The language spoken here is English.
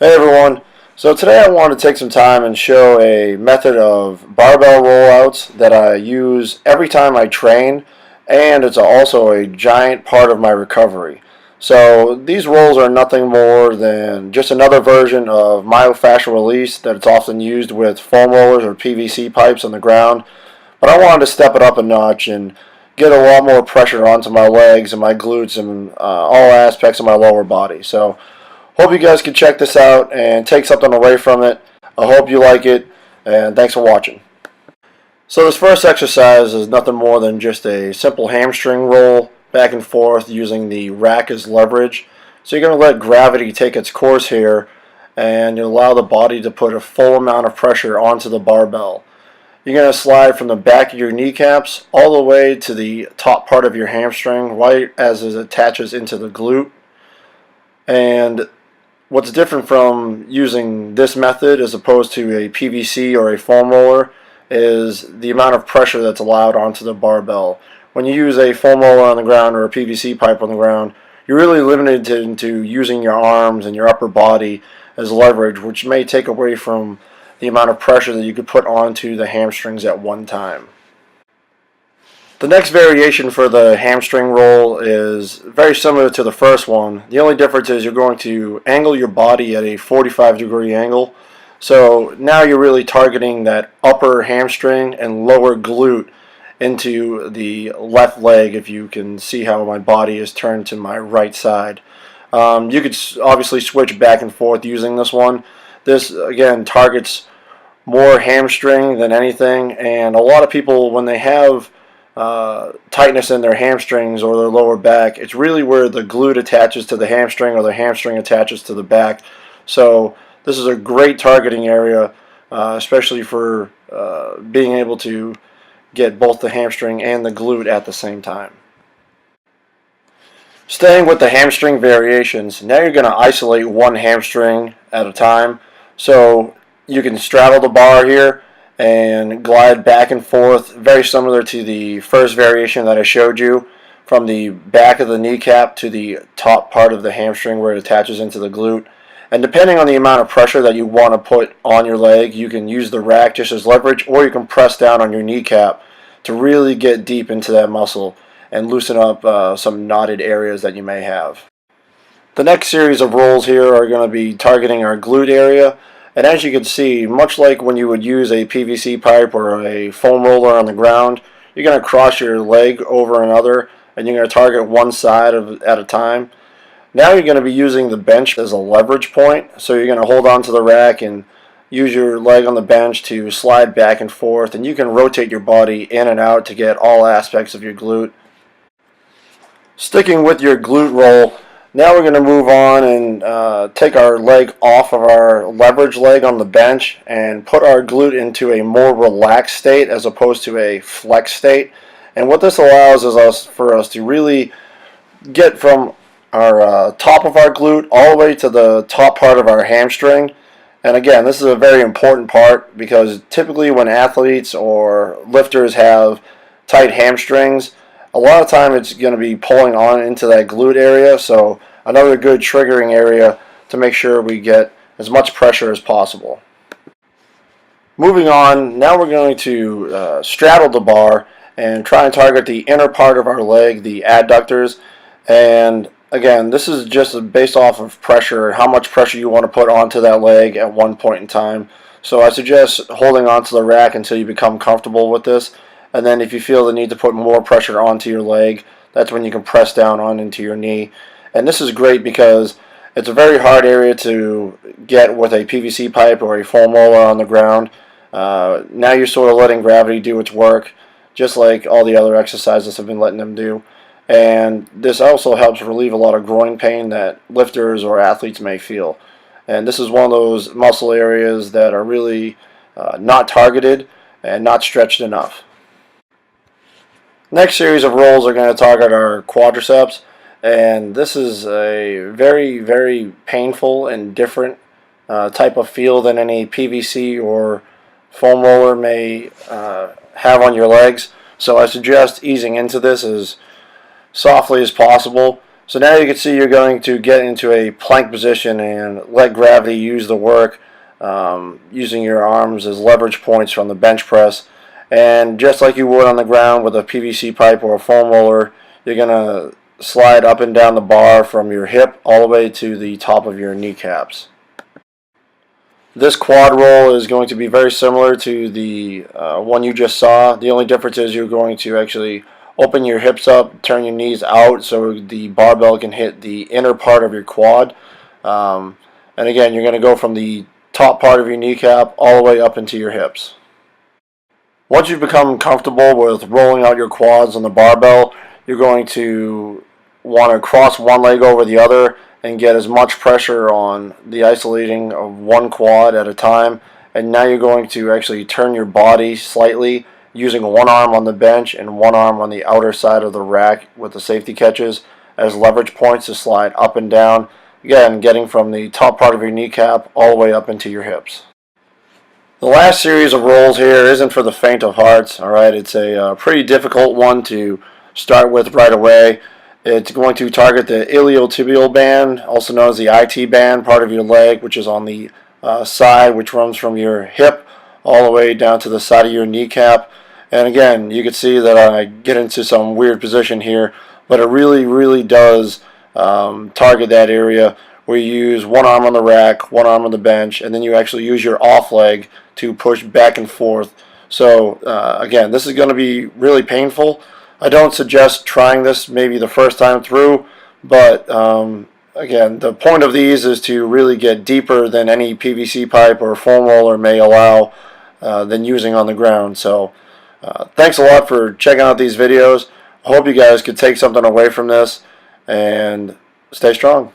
Hey everyone, so today I want to take some time and show a method of barbell rollouts that I use every time I train, and it's also a giant part of my recovery. So these rolls are nothing more than just another version of myofascial release that it's often used with foam rollers or PVC pipes on the ground, but I wanted to step it up a notch and get a lot more pressure onto my legs and my glutes and all aspects of my lower body. So hope you guys can check this out and take something away from it. I hope you like it, and thanks for watching. So this first exercise is nothing more than just a simple hamstring roll back and forth using the rack as leverage. So you're going to let gravity take its course here, and you allow the body to put a full amount of pressure onto the barbell. You're going to slide from the back of your kneecaps all the way to the top part of your hamstring, right as it attaches into the glute. And what's different from using this method as opposed to a PVC or a foam roller is the amount of pressure that's allowed onto the barbell. When you use a foam roller on the ground or a PVC pipe on the ground, you're really limited into using your arms and your upper body as leverage, which may take away from the amount of pressure that you could put onto the hamstrings at one time. The next variation for the hamstring roll is very similar to the first one. The only difference is you're going to angle your body at a 45-degree angle. So now you're really targeting that upper hamstring and lower glute into the left leg, if you can see how my body is turned to my right side. You could obviously switch back and forth using this one. This, again, targets more hamstring than anything, and a lot of people, when they have tightness in their hamstrings or their lower back, it's really where the glute attaches to the hamstring or the hamstring attaches to the back. So this is a great targeting area, especially for being able to get both the hamstring and the glute at the same time. Staying with the hamstring variations, now you're going to isolate one hamstring at a time. So you can straddle the bar here and glide back and forth, very similar to the first variation that I showed you, from the back of the kneecap to the top part of the hamstring where it attaches into the glute. And depending on the amount of pressure that you want to put on your leg, you can use the rack just as leverage, or you can press down on your kneecap to really get deep into that muscle and loosen up some knotted areas that you may have. The next series of rolls here are going to be targeting our glute area. And as you can see, much like when you would use a PVC pipe or a foam roller on the ground, you're going to cross your leg over another, and you're going to target one side at a time. Now you're going to be using the bench as a leverage point, so you're going to hold on to the rack and use your leg on the bench to slide back and forth, and you can rotate your body in and out to get all aspects of your glute. Sticking with your glute roll, now we're going to move on and take our leg off of our leverage leg on the bench and put our glute into a more relaxed state as opposed to a flex state. And what this allows is for us to really get from our top of our glute all the way to the top part of our hamstring. And again, this is a very important part because typically when athletes or lifters have tight hamstrings, a lot of time it's going to be pulling on into that glute area, so another good triggering area to make sure we get as much pressure as possible. Moving on, now we're going to straddle the bar and try and target the inner part of our leg, the adductors. And again, this is just based off of pressure, how much pressure you want to put onto that leg at one point in time. So I suggest holding onto the rack until you become comfortable with this. And then if you feel the need to put more pressure onto your leg, that's when you can press down on into your knee. And this is great because it's a very hard area to get with a PVC pipe or a foam roller on the ground. Now you're sort of letting gravity do its work, just like all the other exercises have been letting them do. And this also helps relieve a lot of groin pain that lifters or athletes may feel. And this is one of those muscle areas that are really not targeted and not stretched enough. Next series of rolls are going to target our quadriceps, and this is a very, very painful and different type of feel than any PVC or foam roller may have on your legs. So I suggest easing into this as softly as possible So now you can see you're going to get into a plank position and let gravity use the work, using your arms as leverage points from the bench press. And just like you would on the ground with a PVC pipe or a foam roller, you're going to slide up and down the bar from your hip all the way to the top of your kneecaps. This quad roll is going to be very similar to the one you just saw. The only difference is you're going to actually open your hips up, turn your knees out so the barbell can hit the inner part of your quad. And again, you're going to go from the top part of your kneecap all the way up into your hips. Once you've become comfortable with rolling out your quads on the barbell, you're going to want to cross one leg over the other and get as much pressure on the isolating of one quad at a time. And now you're going to actually turn your body slightly using one arm on the bench and one arm on the outer side of the rack with the safety catches as leverage points to slide up and down. Again, getting from the top part of your kneecap all the way up into your hips. The last series of rolls here isn't for the faint of heart. Alright, it's a pretty difficult one to start with right away. It's going to target the iliotibial band, also known as the IT band, part of your leg, which is on the side, which runs from your hip all the way down to the side of your kneecap. And again, you can see that I get into some weird position here, but it really does target that area where you use one arm on the rack, one arm on the bench, and then you actually use your off leg to push back and forth. So again, this is going to be really painful. I don't suggest trying this maybe the first time through, but again, the point of these is to really get deeper than any PVC pipe or foam roller may allow than using on the ground. So thanks a lot for checking out these videos. I hope you guys could take something away from this, and stay strong.